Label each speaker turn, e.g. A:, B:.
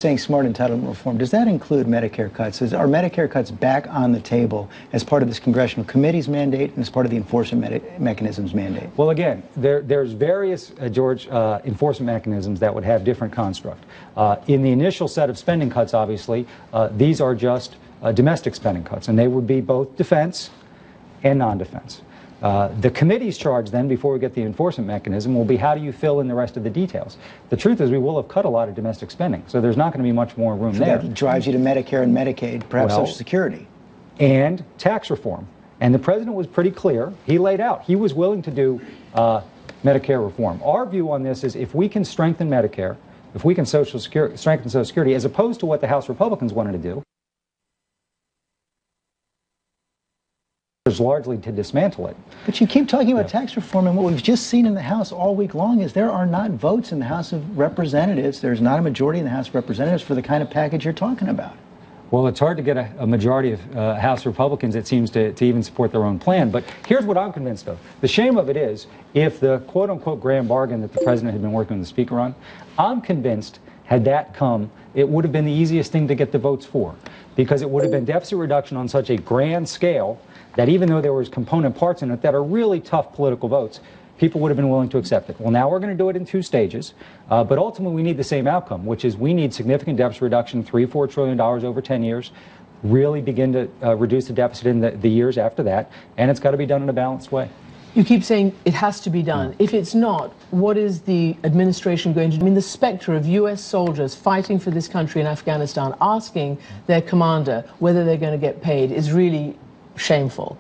A: Saying smart entitlement reform, does that include Medicare cuts? Are Medicare cuts back on the table as part of this congressional committee's mandate and as part of the enforcement mechanism's mandate?
B: Well, again, there's various, George, enforcement mechanisms that would have different construct. In the initial set of spending cuts, obviously, these are just domestic spending cuts, and they would be both defense and non-defense. The committee's charge then, before we get the enforcement mechanism, will be how do you fill in the rest of the details. The truth is we will have cut a lot of domestic spending, so there's not going to be much more room there.
A: That drives you to Medicare and Medicaid, perhaps Social Security.
B: And tax reform. And the president was pretty clear. He laid out. He was willing to do Medicare reform. Our view on this is if we can strengthen Medicare, if we can strengthen Social Security, as opposed to what the House Republicans wanted to do, is largely to dismantle it.
A: But you keep talking about tax reform, and what we've just seen in the House all week long is there are not votes in the House of Representatives. There's not a majority in the House of Representatives for the kind of package you're talking about.
B: Well, it's hard to get a majority of House Republicans, it seems, to even support their own plan. But here's what I'm convinced of. The shame of it is, if the quote-unquote grand bargain that the president had been working with the Speaker on, I'm convinced, had that come, it would have been the easiest thing to get the votes for. Because it would have been deficit reduction on such a grand scale that even though there was component parts in it that are really tough political votes, people would have been willing to accept it. Well, now we're going to do it in 2 stages, but ultimately we need the same outcome, which is we need significant deficit reduction, $3–4 trillion over 10 years, really begin to reduce the deficit in the years after that, and it's got to be done in a balanced way.
C: You keep saying it has to be done. If it's not, what is the administration going to do? I mean, the specter of U.S. soldiers fighting for this country in Afghanistan, asking their commander whether they're going to get paid, is really shameful.